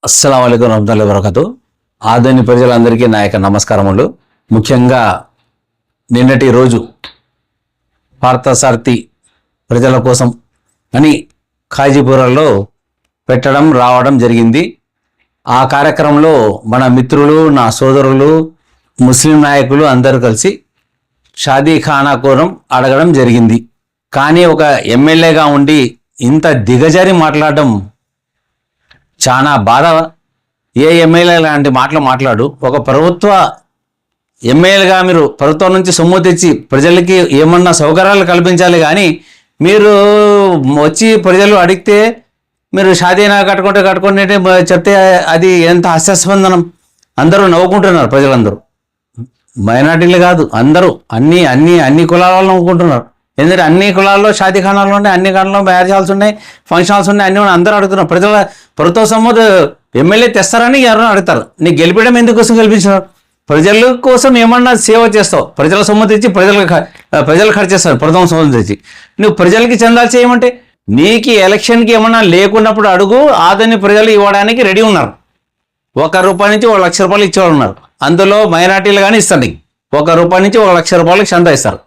అస్సలం అయికం రహమతుల్లాహి వబరకాతు. ఆదోని ప్రజలందరికీ నా యొక్క నమస్కారములు. ముఖ్యంగా నిన్నటి రోజు పార్థసారథి ప్రజల కోసం అని ఖాజీపురాలో పెట్టడం రావడం జరిగింది. ఆ కార్యక్రమంలో మన మిత్రులు, నా సోదరులు, ముస్లిం నాయకులు అందరూ కలిసి షాదీ ఖానా కోరం అడగడం జరిగింది. కానీ ఒక ఎమ్మెల్యేగా ఉండి ఇంత దిగజారి మాట్లాడడం చాలా బాధ. ఏ ఎమ్మెల్యే లాంటి మాటలు మాట్లాడు? ఒక ప్రభుత్వ ఎమ్మెల్యేగా మీరు ప్రభుత్వం నుంచి సొమ్ము తెచ్చి ప్రజలకి ఏమన్నా సౌకర్యాలు కల్పించాలి, కానీ మీరు వచ్చి ప్రజలు అడిగితే మీరు షాదీనా కట్టుకుంటే చెప్తే అది ఎంత హాస్యాస్పందనం. అందరూ నవ్వుకుంటున్నారు, ప్రజలందరూ, మైనార్టీలు కాదు, అందరూ అన్ని కులాల వాళ్ళు నవ్వుకుంటున్నారు. ఎందుకంటే అన్ని కులాల్లో షాదీ ఖానాలు ఉన్నాయి, అన్ని ఖానాల్లో మ్యారేజ్ హాల్స్ ఉన్నాయి, ఫంక్షన్ హాల్స్ ఉన్నాయి, అన్ని అందరూ అడుగుతున్నారు. ప్రభుత్వ సొమ్ము ఎమ్మెల్యే తెస్తారని ఎవరైనా అడుగుతారు. నీకు గెలిపించడం ఎందుకోసం గెలిపించారు? ప్రజల కోసం ఏమన్నా సేవ చేస్తావు. ప్రజల సొమ్ము తెచ్చి ప్రజలు ఖర్చు చేస్తారు. ప్రభుత్వం సొమ్ము తెచ్చి నువ్వు ప్రజలకి చందాలు చేయమంటే నీకు ఎలక్షన్కి ఏమన్నా లేకున్నప్పుడు అడుగు. ఆదని ప్రజలు ఇవ్వడానికి రెడీ ఉన్నారు. ₹1 నుంచి ₹1,00,000 ఇచ్చేవాళ్ళు ఉన్నారు. అందులో మైనార్టీలు కానీ ఇస్తారు. నీకు ₹1 నుంచి ₹1,00,000 చందా ఇస్తారు.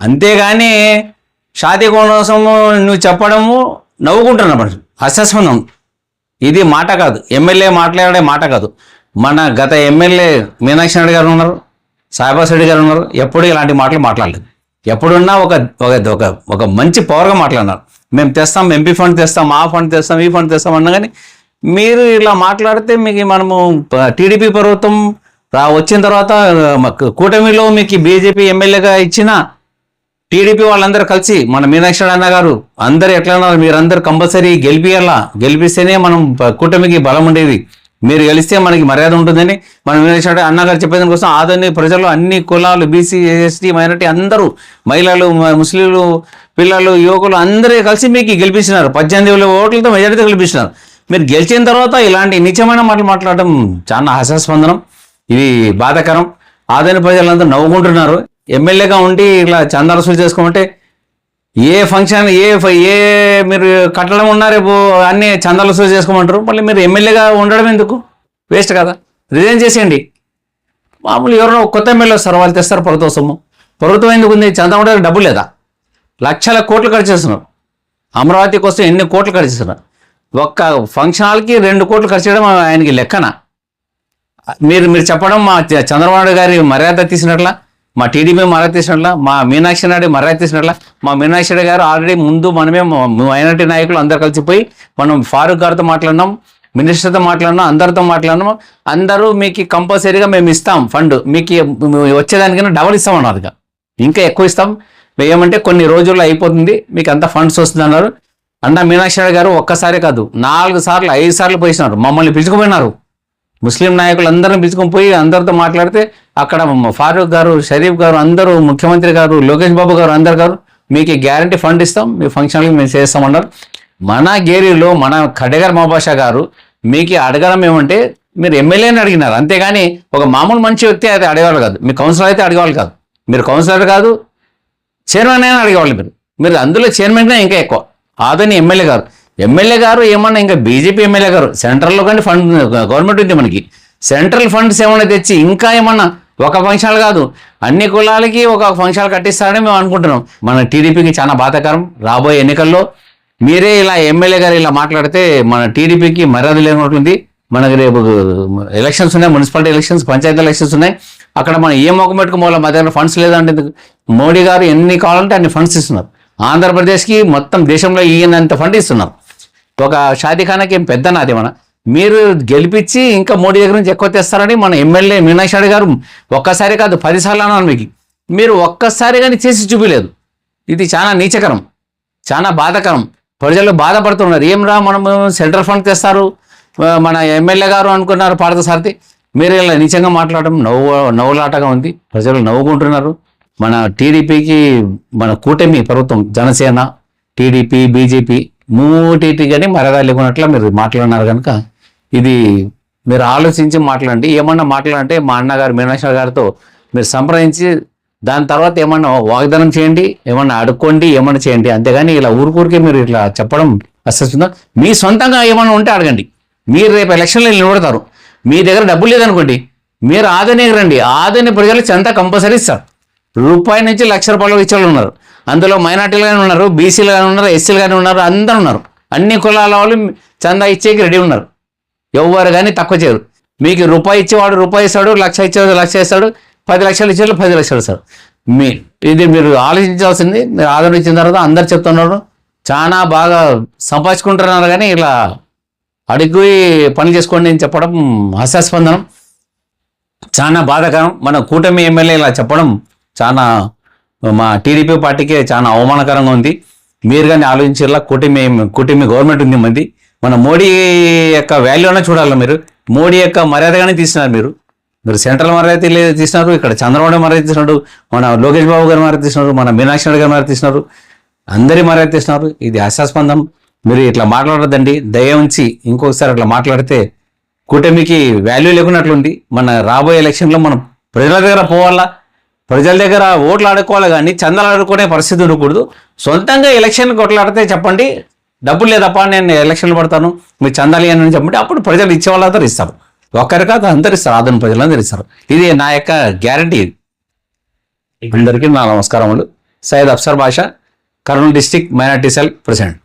అంతేగాని షాదీ కోసం నువ్వు చెప్పడము నవ్వుకుంటున్నా మనుషులు. హాస్యాస్పదం. ఇది మాట కాదు, ఎమ్మెల్యే మాట్లాడే మాట కాదు. మన గత ఎమ్మెల్యే మీనాక్షి నాయుడు గారు ఉన్నారు, సాయిబాబా రెడ్డి గారు ఉన్నారు. ఎప్పుడు ఇలాంటి మాటలు మాట్లాడలేదు. ఎప్పుడున్నా ఒక మంచి పవర్గా మాట్లాడినారు. మేము తెస్తాం, ఎంపీ ఫండ్ తెస్తాం, ఆ ఫండ్ తెస్తాం, ఈ ఫండ్ తెస్తాం అన్నా కానీ మీరు ఇలా మాట్లాడితే మీకు మనము టీడీపీ ప్రభుత్వం వచ్చిన తర్వాత కూటమిలో మీకు బీజేపీ ఎమ్మెల్యేగా ఇచ్చిన టీడీపీ వాళ్ళందరూ కలిసి మన మీనాక్షి అన్న గారు అందరు ఎట్లా ఉన్నారు, మీరందరూ కంపల్సరీ గెలిపిస్తేనే మనం కూటమికి బలం ఉండేది. మీరు గెలిస్తే మనకి మర్యాద ఉంటుందని మన మీనాక్షి అన్న గారు చెప్పేదాని కోసం ఆదోని ప్రజలు అన్ని కులాలు, బీసీ, ఎస్టీ, మైనార్టీ అందరూ, మహిళలు, ముస్లింలు, పిల్లలు, యువకులు అందరూ కలిసి మీకు గెలిపించినారు. 18,000 ఓట్లతో మెజారిటీతో గెలిపించినారు. మీరు గెలిచిన తర్వాత ఇలాంటి నిత్యమైన మాటలు మాట్లాడడం చాలా హాస్యాస్పందనం. ఇది బాధాకరం. ఆదోని ప్రజలందరూ నవ్వుకుంటున్నారు. ఎమ్మెల్యేగా ఉండి ఇట్లా చందాలు వసూలు చేసుకోమంటే ఏ ఫంక్షన్ ఏ మీరు కట్టడం ఉన్నా రేపు అన్ని చందాలు వసూలు చేసుకోమంటారు. మళ్ళీ మీరు ఎమ్మెల్యేగా ఉండడం ఎందుకు? వేస్ట్ కదా, రిజైన్ చేసేయండి. మామూలు ఎవరైనా కొత్త ఎమ్మెల్యే వస్తారు, వాళ్ళు తెస్తారు ప్రభుత్వ సొమ్ము. ప్రభుత్వం ఎందుకు ఉంది? చందా ఉండడానికి డబ్బు లేదా? లక్షల కోట్లు ఖర్చు చేస్తున్నారు. అమరావతి కోసం ఎన్ని కోట్లు ఖర్చు చేస్తున్నారు. ఒక్క ఫంక్షన్ హాల్కి 2 కోట్లు ఖర్చు చేయడం ఆయనకి లెక్కన? మీరు చెప్పడం మా చంద్రబాబు నాయుడు గారి మర్యాద తీసినట్లా, మా టీడీపీ మర్యాద తీసినట్లా, మా మీనాక్షి నాయుడు మర్యాద తీసినట్లా. మా మీనాక్షి నాయుడు గారు ఆల్రెడీ ముందు మనమే మైనార్టీ నాయకులు అందరు కలిసిపోయి మనం ఫారూక్ గారితో మాట్లాడినాం, మినిస్టర్తో మాట్లాడినాం, అందరితో మాట్లాడినాం. అందరూ మీకు కంపల్సరీగా మేము ఇస్తాం ఫండ్, మీకు వచ్చేదానికైనా డబల్ ఇస్తామన్నారు. ఇంకా ఎక్కువ ఇస్తాం ఏమంటే కొన్ని రోజుల్లో అయిపోతుంది, మీకు అంత ఫండ్స్ వస్తుంది అన్నారు. అన్న మీనాక్షి నాయుడు గారు ఒక్కసారి కాదు 4 సార్లు 5 సార్లు పోయినారు. మమ్మల్ని పిలుచుకుపోయినారు. ముస్లిం నాయకులు అందరిని పిలుచుకొని పోయి అందరితో మాట్లాడితే అక్కడ ఫారూక్ గారు, షరీఫ్ గారు, అందరూ, ముఖ్యమంత్రి గారు, లోకేష్ బాబు గారు, అందరు గారు మీకు గ్యారంటీ ఫండ్ ఇస్తాం, మీ ఫంక్షన్కి మేము చేస్తామన్నారు. మన గేరీలో మన ఖడ్డేగారు మహాబాషా గారు మీకు అడగడం ఏమంటే మీరు ఎమ్మెల్యేని అడిగినారు, అంతేగాని ఒక మామూలు మంచి వ్యక్తి అయితే అడిగేవాళ్ళు కాదు. మీ కౌన్సిలర్ అయితే అడిగేవాళ్ళు కాదు. మీరు కౌన్సిలర్ కాదు, చైర్మన్ అయినా అడిగేవాళ్ళు. మీరు అందులో చైర్మన్గా ఇంకా ఎక్కువ. ఆదని ఎమ్మెల్యే గారు ఏమన్నా ఇంకా బీజేపీ ఎమ్మెల్యే గారు సెంట్రల్లో కానీ ఫండ్ గవర్నమెంట్ ఉంది మనకి. సెంట్రల్ ఫండ్స్ ఏమన్నా తెచ్చి ఇంకా ఏమన్నా ఒక ఫంక్షన్ కాదు అన్ని కులాలకి ఒక ఫంక్షన్ కట్టిస్తారని మేము అనుకుంటున్నాం. మన టీడీపీకి చాలా బాధాకరం. రాబోయే ఎన్నికల్లో మీరే ఇలా ఎమ్మెల్యే గారు ఇలా మాట్లాడితే మన టీడీపీకి మర్యాద లేనట్టుంది. మనకి రేపు ఎలక్షన్స్ ఉన్నాయి, మున్సిపాలిటీ ఎలక్షన్స్, పంచాయతీ ఎలక్షన్స్ ఉన్నాయి. అక్కడ మనం ఏ మొక్క పెట్టుకోవాలి, మా దగ్గర ఫండ్స్ లేదంటే మోడీ గారు ఎన్ని కావాలంటే అన్ని ఫండ్స్ ఇస్తున్నారు. ఆంధ్రప్రదేశ్కి మొత్తం దేశంలో ఈయనంత ఫండ్ ఇస్తున్నారు. ఒక షాదీ ఖానాకి ఏం పెద్ద నాది మన మీరు గెలిపించి ఇంకా మోడీ దగ్గర నుంచి ఎక్కువ తెస్తారని మన ఎమ్మెల్యే మీనాక్షి నాయుడు గారు ఒక్కసారి కాదు 10 సార్లు అన్నారు. మీకు మీరు ఒక్కసారి కానీ చేసి చూపించలేదు. ఇది చాలా నీచకరం, చాలా బాధాకరం. ప్రజలు బాధపడుతున్నారు. ఏం రా మనం సెంట్రల్ ఫండ్ తెస్తారు మన ఎమ్మెల్యే గారు అనుకున్నారు పార్థసారథి. మీరు ఇలా నీచంగా మాట్లాడడం నవ్వులాటగా ఉంది. ప్రజలు నవ్వుకుంటున్నారు. మన టీడీపీకి మన కూటమి ప్రభుత్వం జనసేన, టీడీపీ, బీజేపీ మూటిగానే మర్యాద లేకున్నట్ల మీరు మాట్లాడినారు. కనుక ఇది మీరు ఆలోచించి మాట్లాడండి. ఏమన్నా మాట్లాడంటే మా అన్నగారు మీనాక్షి గారితో మీరు సంప్రదించి దాని తర్వాత ఏమన్నా వాగ్దానం చేయండి, ఏమన్నా అడుక్కోండి, ఏమన్నా చేయండి. అంతేగాని ఇలా ఊరికే మీరు ఇట్లా చెప్పడం అసలు మీ సొంతంగా ఏమన్నా ఉంటే అడగండి. మీరు రేపు ఎలక్షన్లో నిలబడతారు, మీ దగ్గర డబ్బులు లేదనుకోండి, మీరు ఆదోనికి రండి, ఆదోని ప్రజలు చందా కంపల్సరీ ఇస్తారు. రూపాయి నుంచి ₹1,00,000 ఇచ్చేవాళ్ళు ఉన్నారు. అందులో మైనార్టీలు కానీ ఉన్నారు, బీసీలు కానీ ఉన్నారు, ఎస్సీలు కానీ ఉన్నారు, అందరూ ఉన్నారు. అన్ని కులాల వాళ్ళు చందా ఇచ్చేకి రెడీ ఉన్నారు. ఎవరు కానీ తక్కువ చేయరు. మీకు రూపాయి ఇచ్చేవాడు రూపాయి ఇస్తాడు, 1,00,000 ఇచ్చేవాడు 1,00,000 ఇస్తాడు, 10 లక్షలు ఇచ్చేవాళ్ళు 10 లక్షలు ఇస్తాడు. ఇది మీరు ఆలోచించాల్సింది. మీరు ఆదరణ ఇచ్చిన తర్వాత అందరు చెప్తున్నారు చాలా బాగా సంపాదించుకుంటున్నారు, కానీ ఇలా అడిగి పని చేసుకోండి అని చెప్పడం హాస్యాస్పందనం, చాలా బాధాకరం. మన కూటమి ఎమ్మెల్యే ఇలా చెప్పడం చాలా మా టీడీపీ పార్టీకి చాలా అవమానకరంగా ఉంది. మీరు కానీ ఆలోచించేలా కూటమి గవర్నమెంట్ ఉంది మంది. మన మోడీ యొక్క వాల్యూనే చూడాలి. మీరు మోడీ యొక్క మర్యాదగానే తీసినారు. మీరు సెంట్రల్ మర్యాద తీసినారు, ఇక్కడ చంద్రబాబు మర్యాద తీసినారు, మన లోకేష్ బాబు గారు మర్యాద తీసినారు, మన మీనాక్షి నాయుడు గారు మర్యాద తీసినారు, అందరి మర్యాద తీసినారు. ఇది హాస్యాస్పందం. మీరు ఇట్లా మాట్లాడద్దండి, దయ ఉంచి ఇంకొకసారి అట్లా మాట్లాడితే కూటమికి వాల్యూ లేకున్నట్లుంది. మన రాబోయే ఎలక్షన్లో మనం ప్రజల దగ్గర పోవాలా, ప్రజల దగ్గర ఓట్లు ఆడుకోవాలి, కానీ చందాలు ఆడుకునే పరిస్థితి ఉండకూడదు. సొంతంగా ఎలక్షన్ కొట్లాడితే చెప్పండి, డబ్బులు లేదప్ప నేను ఎలక్షన్లు పడతాను, మీరు చందాలు అని చెప్పండి, అప్పుడు ప్రజలు ఇచ్చే వాళ్ళందరూ ఇస్తారు. ఒక్కరి కాదు అందరు ఇస్తారు, ఆదరణ ప్రజలందరూ ఇస్తారు. ఇది నా యొక్క గ్యారంటీ. అందరికీ నా నమస్కారములు. Syed Afsar Basha, Kurnool district minority cell president.